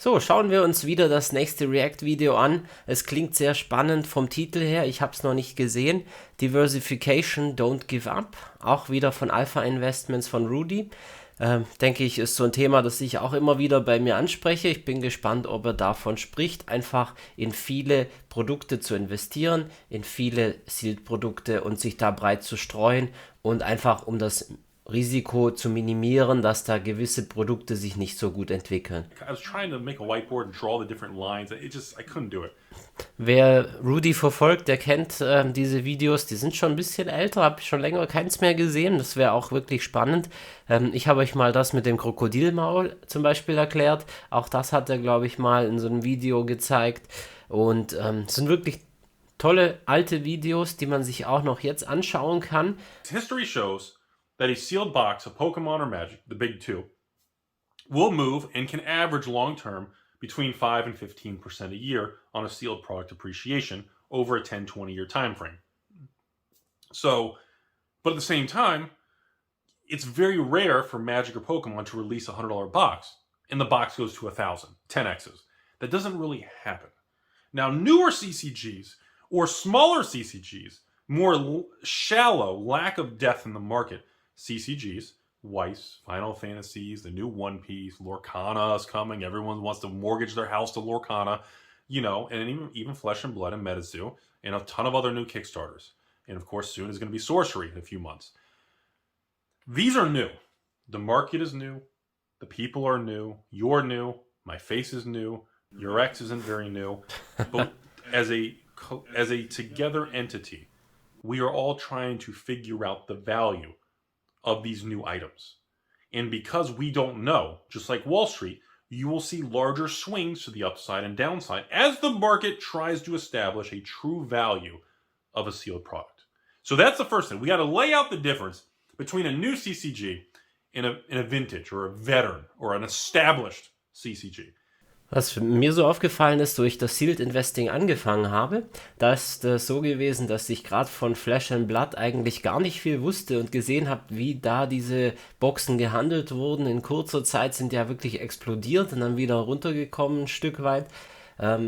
So, schauen wir uns wieder das nächste React-Video an. Es klingt sehr spannend vom Titel her, ich habe es noch nicht gesehen. Diversification, Don't Give Up, auch wieder von Alpha Investments von Rudy. Denke ich, ist so ein Thema, das ich auch immer wieder bei mir anspreche. Ich bin gespannt, ob er davon spricht, einfach in viele Produkte zu investieren, in viele Sealed-Produkte und sich da breit zu streuen und einfach um das Risiko zu minimieren, dass da gewisse Produkte sich nicht so gut entwickeln. I was trying to make a whiteboard and draw the different lines. I couldn't do it. Wer Rudy verfolgt, der kennt diese Videos, die sind schon ein bisschen älter, habe ich schon länger keins mehr gesehen, das wäre auch wirklich spannend. Ich habe euch mal das mit dem Krokodilmaul zum Beispiel erklärt, auch das hat er, glaube ich, mal in so einem Video gezeigt und es sind wirklich tolle alte Videos, die man sich auch noch jetzt anschauen kann. History shows that a sealed box of Pokemon or Magic, the big two, will move and can average long term between 5 and 15% a year on a sealed product appreciation over a 10-20 year time frame. So, but at the same time, it's very rare for Magic or Pokemon to release a $100 box and the box goes to 1,000, 10x's. That doesn't really happen. Now, newer CCGs or smaller CCGs, more shallow, lack of depth in the market CCGs, Weiss, Final Fantasies, the new One Piece, Lorcana is coming. Everyone wants to mortgage their house to Lorcana, and even Flesh and Blood and Metazoo, and a ton of other new Kickstarters. And of course, soon is going to be Sorcery in a few months. These are new. The market is new. The people are new. You're new. My face is new. Your ex isn't very new. But as a together entity, we are all trying to figure out the value of these new items. And because we don't know, just like Wall Street, you will see larger swings to the upside and downside as the market tries to establish a true value of a sealed product. So that's the first thing. We got to lay out the difference between a new CCG and a vintage or a veteran or an established CCG. Was mir so aufgefallen ist, wo ich das Sealed Investing angefangen habe, da ist das so gewesen, dass ich gerade von Flesh and Blood eigentlich gar nicht viel wusste und gesehen habe, wie da diese Boxen gehandelt wurden. In kurzer Zeit sind ja wirklich explodiert und dann wieder runtergekommen ein Stück weit.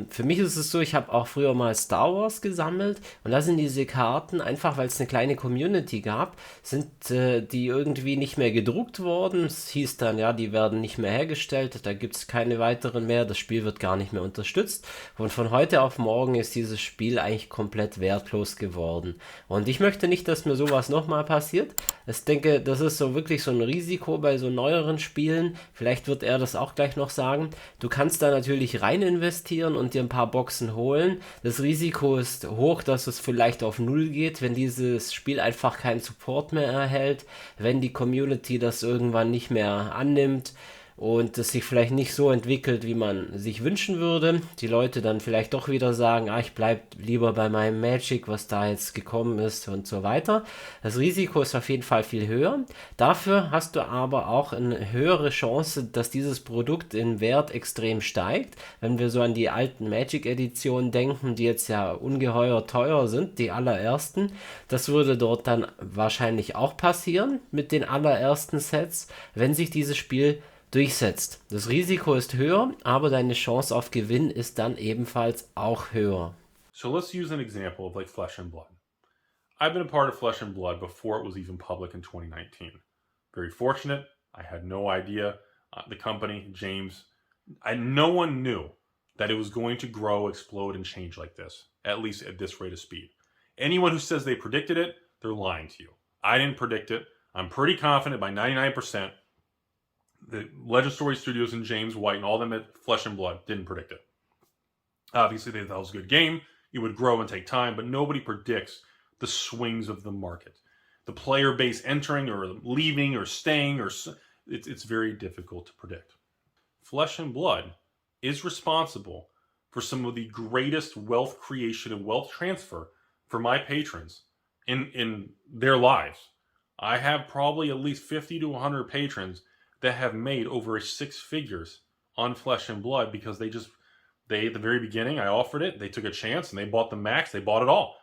Für mich ist es so, ich habe auch früher mal Star Wars gesammelt und da sind diese Karten, einfach weil es eine kleine Community gab, sind die irgendwie nicht mehr gedruckt worden. Es hieß dann, ja, die werden nicht mehr hergestellt, da gibt es keine weiteren mehr, das Spiel wird gar nicht mehr unterstützt. Und von heute auf morgen ist dieses Spiel eigentlich komplett wertlos geworden. Und ich möchte nicht, dass mir sowas nochmal passiert. Ich denke, das ist so wirklich so ein Risiko bei so neueren Spielen. Vielleicht wird er das auch gleich noch sagen. Du kannst da natürlich rein investieren und dir ein paar Boxen holen. Das Risiko ist hoch, dass es vielleicht auf Null geht, wenn dieses Spiel einfach keinen Support mehr erhält, wenn die Community das irgendwann nicht mehr annimmt und es sich vielleicht nicht so entwickelt, wie man sich wünschen würde. Die Leute dann vielleicht doch wieder sagen, ich bleibe lieber bei meinem Magic, was da jetzt gekommen ist und so weiter. Das Risiko ist auf jeden Fall viel höher. Dafür hast du aber auch eine höhere Chance, dass dieses Produkt in Wert extrem steigt. Wenn wir so an die alten Magic-Editionen denken, die jetzt ja ungeheuer teuer sind, die allerersten, das würde dort dann wahrscheinlich auch passieren mit den allerersten Sets, wenn sich dieses Spiel durchsetzt. Das Risiko ist höher, aber deine Chance auf Gewinn ist dann ebenfalls auch höher. So let's use an example of like Flesh and Blood. I've been a part of Flesh and Blood before it was even public in 2019. Very fortunate. I had no idea. The company, James, no one knew that it was going to grow, explode, and change like this, at least at this rate of speed. Anyone who says they predicted it, they're lying to you. I didn't predict it. I'm pretty confident by 99%. The Legend Story Studios and James White and all them at Flesh and Blood didn't predict it. Obviously, they thought it was a good game. It would grow and take time, but nobody predicts the swings of the market. The player base entering or leaving or staying, it's very difficult to predict. Flesh and Blood is responsible for some of the greatest wealth creation and wealth transfer for my patrons in their lives. I have probably at least 50 to 100 patrons that have made over 6 figures on Flesh and Blood because they at the very beginning, I offered it, they took a chance and they bought the max, they bought it all.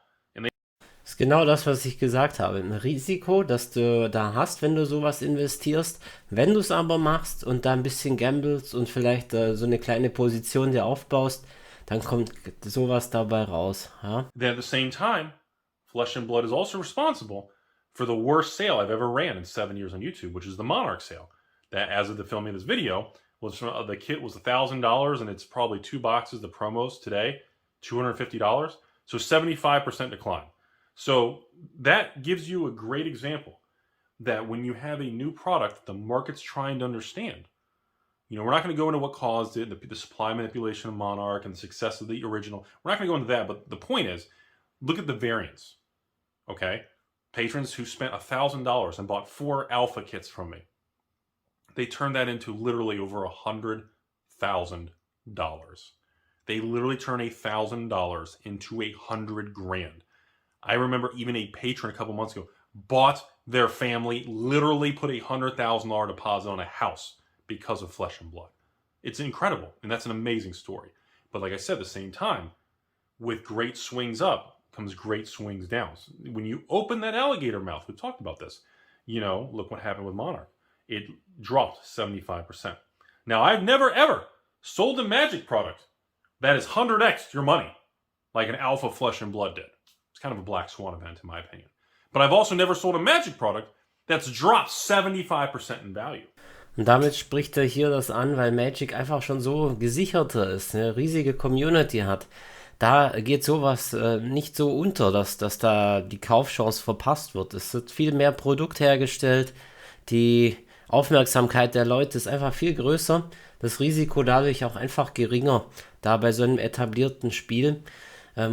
Das ist genau das, was ich gesagt habe. Ein Risiko, das du da hast, wenn du sowas investierst. Wenn du es aber machst und da ein bisschen gamblest und vielleicht so eine kleine Position dir aufbaust, dann kommt sowas dabei raus. Ja? Then at the same time, Flesh and Blood is also responsible for the worst sale I've ever ran in 7 years on YouTube, which is the Monarch sale. That, as of the filming of this video, was the kit was $1,000, and it's probably 2 boxes. The promos today, $250. So 75% decline. So that gives you a great example that when you have a new product, the market's trying to understand. We're not going to go into what caused it, the supply manipulation of Monarch and the success of the original. We're not going to go into that, but the point is, look at the variance. Okay? Patrons who spent $1,000 and bought 4 alpha kits from me, they turned that into literally over $100,000. They literally turn $1,000 into $100,000. I remember even a patron a couple months ago bought their family, literally put $100,000 deposit on a house because of Flesh and Blood. It's incredible, and that's an amazing story. But like I said, at the same time, with great swings up comes great swings down. So when you open that alligator mouth, we've talked about this, look what happened with Monarch. It dropped 75%. Now, I've never, ever sold a Magic product that is 100x your money, like an Alpha Flesh and Blood did. It's kind of a black swan event, in my opinion. But I've also never sold a Magic product that's dropped 75% in value. Und damit spricht er hier das an, weil Magic einfach schon so gesicherter ist, eine riesige Community hat. Da geht sowas nicht so unter, dass da die Kaufchance verpasst wird. Es wird viel mehr Produkt hergestellt, die Aufmerksamkeit der Leute ist einfach viel größer, das Risiko dadurch auch einfach geringer, da bei so einem etablierten Spiel.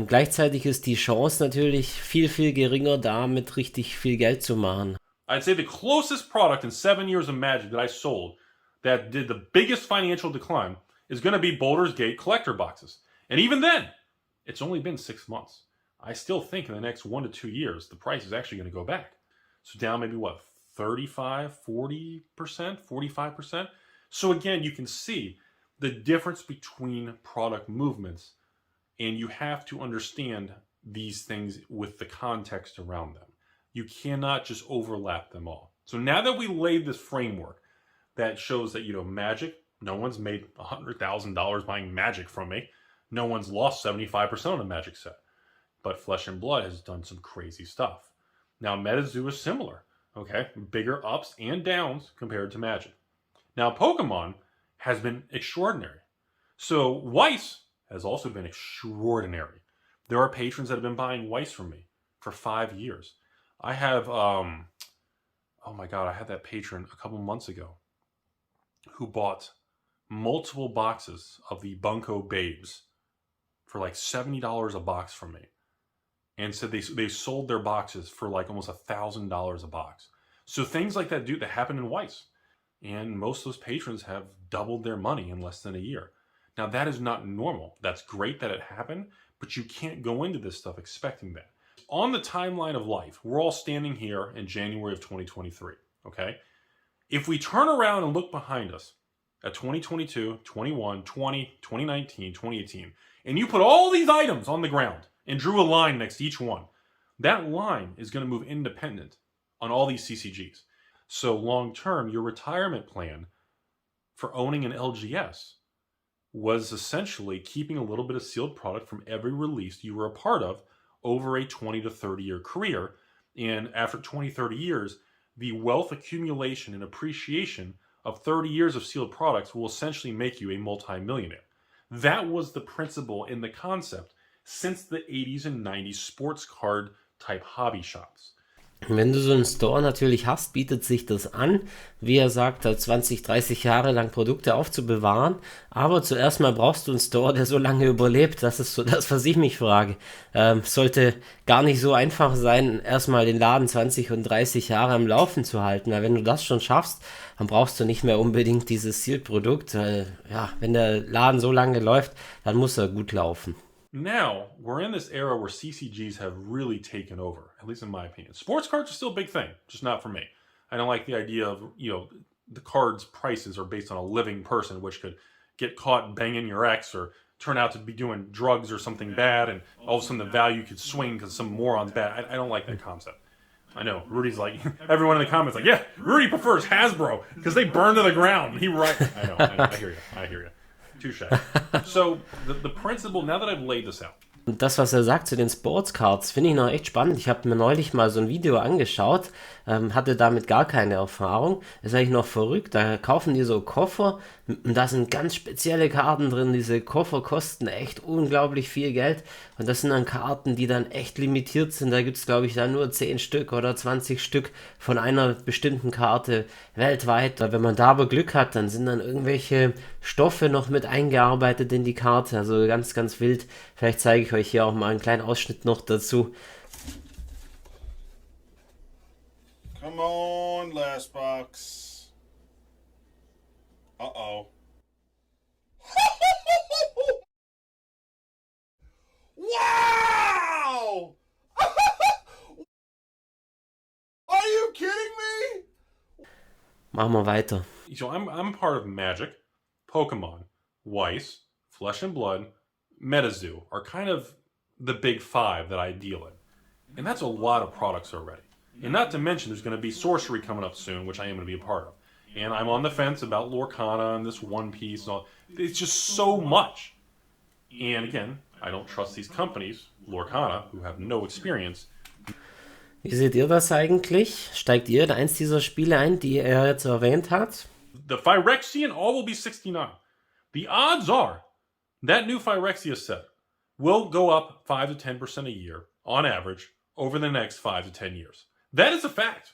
Gleichzeitig ist die Chance natürlich viel, viel geringer, damit richtig viel Geld zu machen. I'd say the closest product in 7 years of Magic that I sold that did the biggest financial decline is going to be Baldur's Gate collector boxes. And even then, it's only been 6 months. I still think in the next 1 to 2 years, the price is actually going to go back. So down maybe 35, 40%, 45%. So again, you can see the difference between product movements, and you have to understand these things with the context around them. You cannot just overlap them all. So now that we laid this framework that shows that, Magic, no one's made $100,000 buying Magic from me. No one's lost 75% on a Magic set. But Flesh and Blood has done some crazy stuff. Now, MetaZoo is similar. Okay, bigger ups and downs compared to Magic. Now, Pokemon has been extraordinary. So Weiss has also been extraordinary. There are patrons that have been buying Weiss from me for 5 years. I have, oh my God, I had that patron a couple months ago who bought multiple boxes of the Bunko Babes for like $70 a box from me. And said they sold their boxes for like almost $1,000 a box. So things like that that happen in Weiss. And most of those patrons have doubled their money in less than a year. Now that is not normal. That's great that it happened, but you can't go into this stuff expecting that. On the timeline of life, we're all standing here in January of 2023, okay? If we turn around and look behind us at 2022, 21, 20, 2019, 2018, and you put all these items on the ground and drew a line next to each one, that line is going to move independent on all these CCGs. So long term, your retirement plan for owning an LGS was essentially keeping a little bit of sealed product from every release you were a part of over a 20 to 30 year career. And after 20, 30 years, the wealth accumulation and appreciation of 30 years of sealed products will essentially make you a multimillionaire. That was the principle in the concept since the 80s and 90s sports card type hobby shops. Wenn du so einen Store natürlich hast, bietet sich das an, wie er sagt, 20, 30 Jahre lang Produkte aufzubewahren. Aber zuerst mal brauchst du einen Store, der so lange überlebt. Das ist so das, was ich mich frage. Sollte gar nicht so einfach sein, erstmal den Laden 20 und 30 Jahre am Laufen zu halten. Weil wenn du das schon schaffst, dann brauchst du nicht mehr unbedingt dieses Sealed-Produkt. Ja, wenn der Laden so lange läuft, dann muss er gut laufen. Now, we're in this era where CCGs have really taken over, at least in my opinion. Sports cards are still a big thing, just not for me. I don't like the idea of, the cards' prices are based on a living person, which could get caught banging your ex or turn out to be doing drugs or something bad, and all of a sudden the value could swing because some moron's bad. I don't like that concept. I know. Rudy's like, everyone in the comments like, yeah, Rudy prefers Hasbro because they burn to the ground. He right. I know. I hear you. Touche. So, the principle, now that I've laid this out. Und das, was er sagt zu den Sportscards, finde ich noch echt spannend. Ich habe mir neulich mal so ein Video angeschaut, hatte damit gar keine Erfahrung. Ist eigentlich noch verrückt. Da kaufen die so Koffer und da sind ganz spezielle Karten drin. Diese Koffer kosten echt unglaublich viel Geld. Und das sind dann Karten, die dann echt limitiert sind. Da gibt es, glaube ich, dann nur 10 Stück oder 20 Stück von einer bestimmten Karte weltweit. Wenn man da aber Glück hat, dann sind dann irgendwelche Stoffe noch mit eingearbeitet in die Karte. Also ganz, ganz wild. Vielleicht zeige ich euch hier auch mal einen kleinen Ausschnitt noch dazu. Come on, last box. Uh-oh. Wow! Are you kidding me? Machen wir weiter. So I'm part of Magic, Pokemon, Weiss, Flesh and Blood, MetaZoo are kind of the big five that I deal in. And that's a lot of products already. And not to mention there's going to be Sorcery coming up soon, which I am going to be a part of. And I'm on the fence about Lorcana and this One Piece and all. It's just so much. And again, I don't trust these companies, Lorcana, who have no experience. Wie seht ihr das eigentlich? Steigt ihr in eins dieser Spiele ein, die er jetzt erwähnt hat? The Phyrexian all will be 69. The odds are that new Phyrexia set will go up 5 to 10% a year on average over the next 5 to 10 years. That is a fact.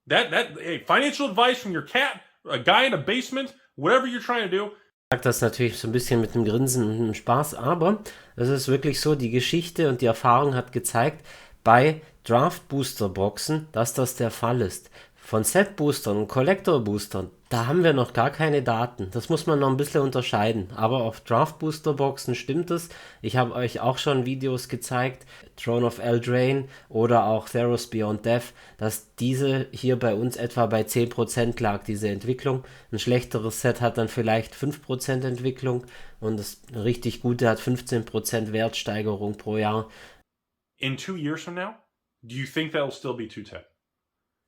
Hey, financial advice from your cat, a guy in a basement, whatever you're trying to do. Ich sage das natürlich so ein bisschen mit einem Grinsen und einem Spaß, aber es ist wirklich so, die Geschichte und die Erfahrung hat gezeigt, bei Draft Booster Boxen, dass das der Fall ist. Von Set Boostern und Collector Boostern, da haben wir noch gar keine Daten. Das muss man noch ein bisschen unterscheiden. Aber auf Draft Booster Boxen stimmt es. Ich habe euch auch schon Videos gezeigt, Throne of Eldraine oder auch Theros Beyond Death, dass diese hier bei uns etwa bei 10% lag, diese Entwicklung. Ein schlechteres Set hat dann vielleicht 5% Entwicklung und das richtig gute hat 15% Wertsteigerung pro Jahr. In 2 years from now, do you think that'll still be 210?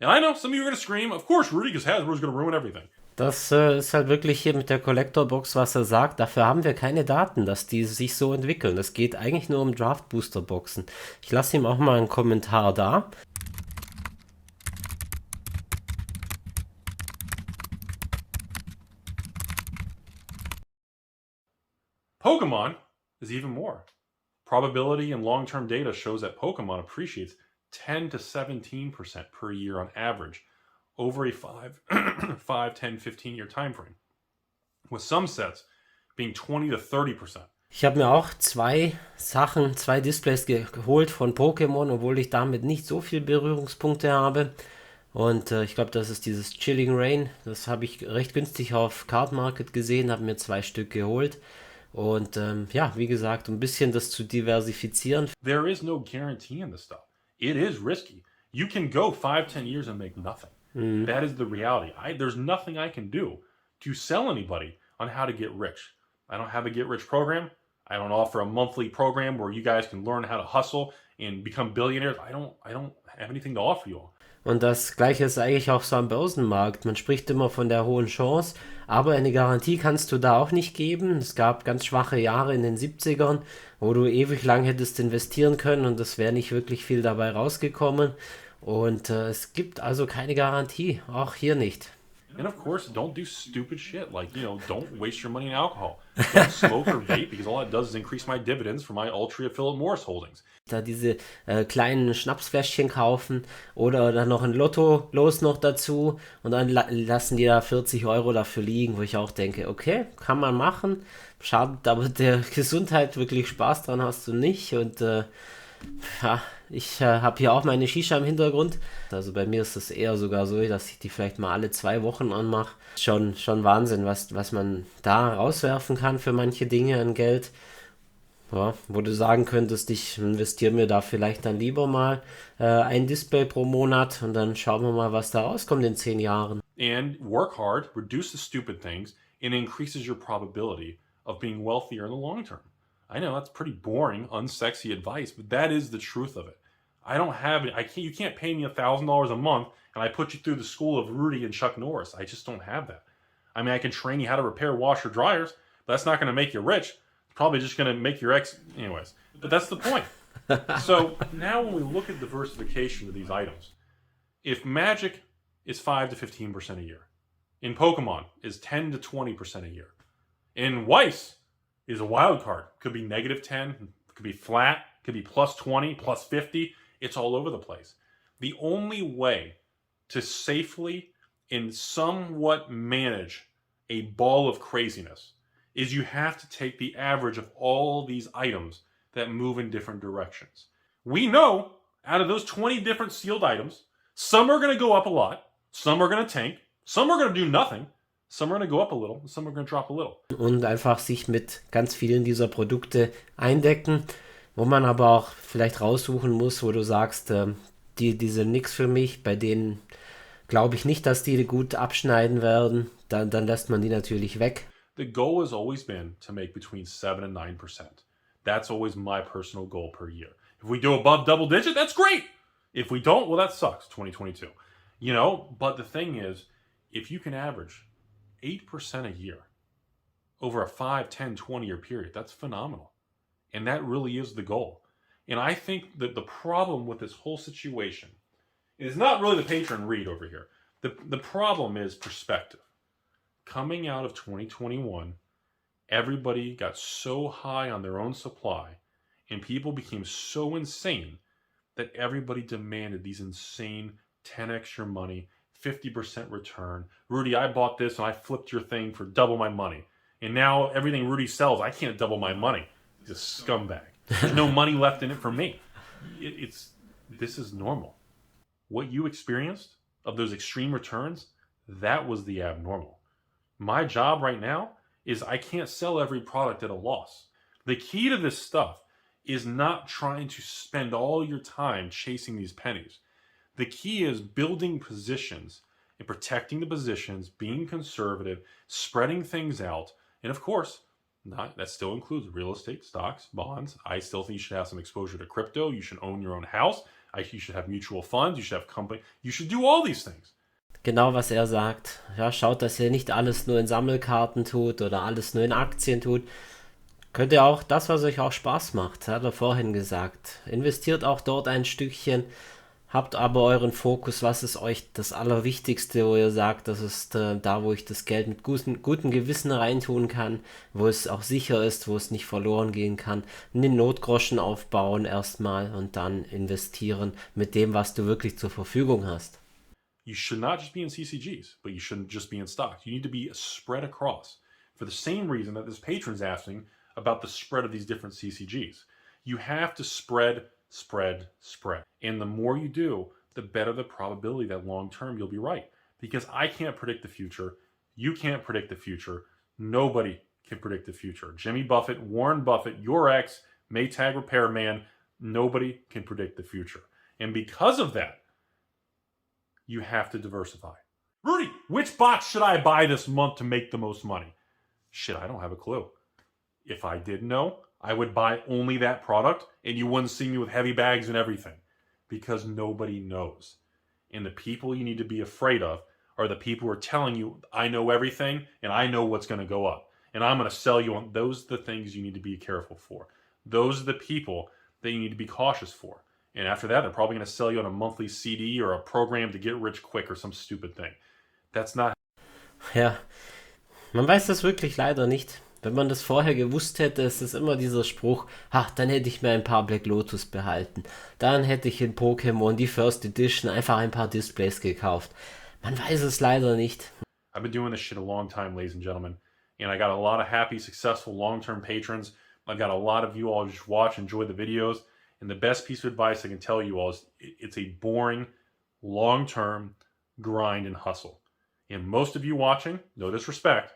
And I know some of you are going to scream, of course, Rudy, because Hasbro's going to ruin everything. Das ist halt wirklich hier mit der Collector Box, was er sagt. Dafür haben wir keine Daten, dass die sich so entwickeln. Das geht eigentlich nur um Draft Booster Boxen. Ich lasse ihm auch mal einen Kommentar da. Pokemon is even more. Probability and long-term data shows that Pokemon appreciates 10 to 17% per year on average over a 5, 10, 15-year time frame, with some sets being 20 to 30%. Ich habe mir auch zwei Displays geholt von Pokémon, obwohl ich damit nicht so viel Berührungspunkte habe. Und ich glaube, das ist dieses Chilling Rain. Das habe ich recht günstig auf Card Market gesehen, habe mir 2 Stück geholt. Und ja, wie gesagt, um ein bisschen das zu diversifizieren. There is no guarantee in this stuff. It is risky. You can go 5, 10 years and make nothing. That is the reality. There's nothing I can do to sell anybody on how to get rich. I don't have a get-rich program. I don't offer a monthly program where you guys can learn how to hustle and become billionaires. I don't have anything to offer you all. Und das Gleiche ist eigentlich auch so am Börsenmarkt. Man spricht immer von der hohen Chance, aber eine Garantie kannst du da auch nicht geben. Es gab ganz schwache Jahre in den 70ern, wo du ewig lang hättest investieren können und es wäre nicht wirklich viel dabei rausgekommen. Und es gibt also keine Garantie, auch hier nicht. And of course, don't do stupid shit like, don't waste your money in alcohol. Don't smoke or vape because all that does is increase my dividends for my Altria Philip Morris holdings. Da diese kleinen Schnapsfläschchen kaufen oder dann noch ein Lotto los noch dazu und dann lassen die da 40 € dafür liegen, wo ich auch denke, okay, kann man machen, schadet aber der Gesundheit, wirklich Spaß dran hast du nicht und ja, ich habe hier auch meine Shisha im Hintergrund. Also bei mir ist es eher sogar so, dass ich die vielleicht mal alle 2 Wochen anmache. Schon Wahnsinn, was man da rauswerfen kann für manche Dinge an Geld. Ja, wo du sagen könntest, ich investiere mir da vielleicht dann lieber mal ein Display pro Monat und dann schauen wir mal, was da rauskommt in 10 Jahren. And work hard, reduce the stupid things, and increases your probability of being wealthier in the long term. I know that's pretty boring, unsexy advice, but that is the truth of it. I don't have it. You can't pay me $1,000 a month and I put you through the school of Rudy and Chuck Norris. I just don't have that. I mean, I can train you how to repair washer dryers, but that's not going to make you rich. It's probably just going to make your anyways. But that's the point. So now when we look at diversification of these items, if Magic is 5 to 15% a year, in Pokemon is 10 to 20% a year, in Weiss is a wild card. Could be -10, could be flat, could be +20, +50. It's all over the place. The only way to safely and somewhat manage a ball of craziness is you have to take the average of all these items that move in different directions. We know out of those 20 different sealed items, some are going to go up a lot, some are going to tank, some are going to do nothing, some are going to go up a little, and some are going to drop a little. Und einfach sich mit ganz vielen dieser Produkte eindecken, wo man aber auch vielleicht raussuchen muss, wo du sagst, die sind nix für mich, bei denen glaube ich nicht, dass die gut abschneiden werden, dann lässt man die natürlich weg. The goal has always been to make between 7 and 9%. That's always my personal goal per year. If we do above double digit, that's great. If we don't, well, that sucks, 2022. You know, but the thing is, if you can average 8% a year over a 5, 10, 20-year period, that's phenomenal. And that really is the goal. And I think that the problem with this whole situation is not really the patron read over here. The problem is perspective. Coming out of 2021, everybody got so high on their own supply and people became so insane that everybody demanded these insane 10x your money, 50% return. Rudy, I bought this and I flipped your thing for double my money. And now everything Rudy sells, I can't double my money. He's a scumbag. There's no money left in it for me. This is normal. What you experienced of those extreme returns, that was the abnormal. My job right now is I can't sell every product at a loss. The key to this stuff is not trying to spend all your time chasing these pennies. The key is building positions and protecting the positions, being conservative, spreading things out, and of course, that still includes real estate, stocks, bonds. I still think you should have some exposure to crypto. You should own your own house. You should have mutual funds. You should have company. You should do all these things. Genau, was er sagt. Ja, schaut, dass ihr nicht alles nur in Sammelkarten tut oder alles nur in Aktien tut. Könnt ihr auch das, was euch auch Spaß macht, hat er vorhin gesagt. Investiert auch dort ein Stückchen, habt aber euren Fokus, was ist euch das Allerwichtigste, wo ihr sagt, das ist da, wo ich das Geld mit gutem Gewissen reintun kann, wo es auch sicher ist, wo es nicht verloren gehen kann. Den Notgroschen aufbauen erstmal und dann investieren mit dem, was du wirklich zur Verfügung hast. You should not just be in CCGs, but you shouldn't just be in stocks. You need to be spread across for the same reason that this patron's asking about the spread of these different CCGs. You have to spread. And the more you do, the better the probability that long term you'll be right. Because I can't predict the future. You can't predict the future. Nobody can predict the future. Jimmy Buffett, Warren Buffett, your ex, Maytag repairman, nobody can predict the future. And because of that, you have to diversify. Rudy, which box should I buy this month to make the most money? Shit, I don't have a clue. If I did know, I would buy only that product and you wouldn't see me with heavy bags and everything because nobody knows. And the people you need to be afraid of are the people who are telling you, I know everything and I know what's going to go up. And I'm going to sell you on those are the things you need to be careful for. Those are the people that you need to be cautious for. And after that, they're probably going to sell you on a monthly CD or a program to get rich quick or some stupid thing. That's not... Ja, man weiß das wirklich leider nicht. Wenn man das vorher gewusst hätte, ist es immer dieser Spruch, dann hätte ich mir ein paar Black Lotus behalten. Dann hätte ich in Pokémon die First Edition einfach ein paar Displays gekauft. Man weiß es leider nicht. I've been doing this shit a long time, ladies and gentlemen. And I got a lot of happy, successful, long-term patrons. I've got a lot of you all just watch, enjoy the videos. And the best piece of advice I can tell you all is it's a boring, long-term grind and hustle. And most of you watching, no disrespect,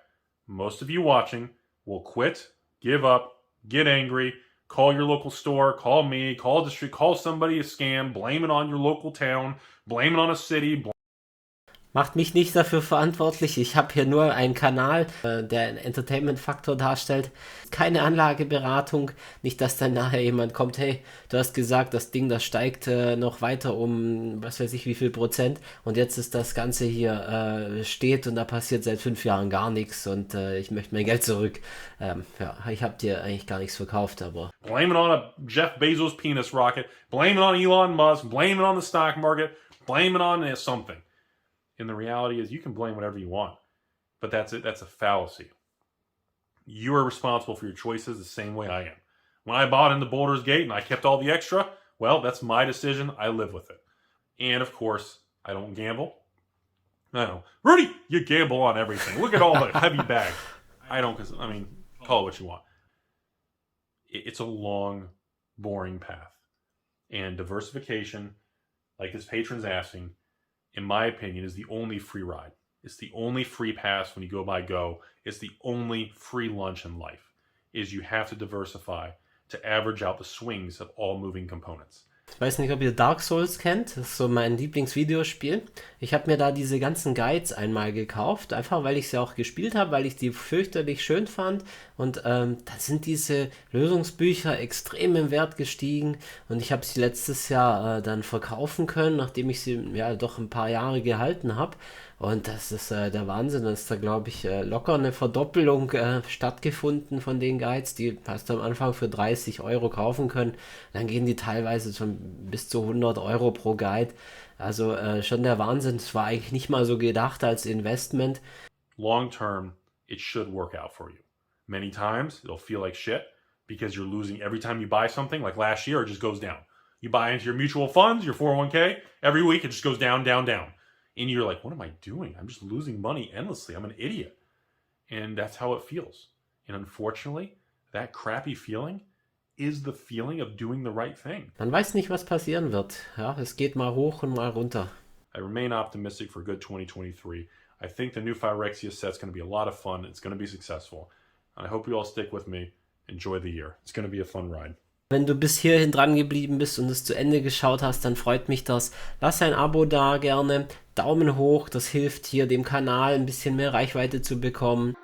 most of you watching will quit, give up, get angry, call your local store, call me, call district, call somebody a scam, blame it on your local town, blame it on a city. Macht mich nicht dafür verantwortlich. Ich habe hier nur einen Kanal, der einen Entertainment-Faktor darstellt. Keine Anlageberatung. Nicht, dass dann nachher jemand kommt, hey, du hast gesagt, das Ding, das steigt noch weiter um, was weiß ich, wie viel Prozent. Und jetzt ist das Ganze hier steht und da passiert seit 5 Jahren gar nichts und ich möchte mein Geld zurück. Ja, ich habe dir eigentlich gar nichts verkauft, aber... Blame it on a Jeff Bezos penis rocket. Blame it on Elon Musk. Blame it on the stock market. Blame it on something. And the reality is you can blame whatever you want. But that's it. That's a fallacy. You are responsible for your choices the same way I am. When I bought into Boulder's Gate and I kept all the extra, well, that's my decision. I live with it. And of course, I don't gamble. I know. Rudy, you gamble on everything. Look at all the heavy bags. I don't, because, I mean, call it what you want. It's a long, boring path. And diversification, like this patron's asking, in my opinion, is the only free ride. It's the only free pass when you go by Go. It's the only free lunch in life, is you have to diversify to average out the swings of all moving components. Ich weiß nicht, ob ihr Dark Souls kennt. Das ist so mein Lieblingsvideospiel. Ich habe mir da diese ganzen Guides einmal gekauft, einfach weil ich sie auch gespielt habe, weil ich die fürchterlich schön fand. Und da sind diese Lösungsbücher extrem im Wert gestiegen. Und ich habe sie letztes Jahr dann verkaufen können, nachdem ich sie ja doch ein paar Jahre gehalten habe. Und das ist der Wahnsinn. Da ist da, glaube ich, locker eine Verdoppelung stattgefunden von den Guides. Die hast du am Anfang für 30 Euro kaufen können. Dann gehen die teilweise schon bis zu 100 Euro pro Guide. Also schon der Wahnsinn. Es war eigentlich nicht mal so gedacht als Investment. Long term, it should work out for you. Many times, it'll feel like shit because you're losing every time you buy something. Like last year, it just goes down. You buy into your mutual funds, your 401k, every week it just goes down, down, down. And you're like, what am I doing? I'm just losing money endlessly. I'm an idiot. And that's how it feels. And unfortunately, that crappy feeling is the feeling of doing the right thing. Man weiß nicht, was passieren wird. Ja, es geht mal hoch und mal runter. I remain optimistic for a good 2023. I think the new Phyrexia set's going to be a lot of fun. It's going to be successful. And I hope you all stick with me. Enjoy the year. It's going to be a fun ride. Wenn du bis hierhin dran geblieben bist und es zu Ende geschaut hast, dann freut mich das. Lass ein Abo da gerne. Daumen hoch, das hilft hier dem Kanal ein bisschen mehr Reichweite zu bekommen.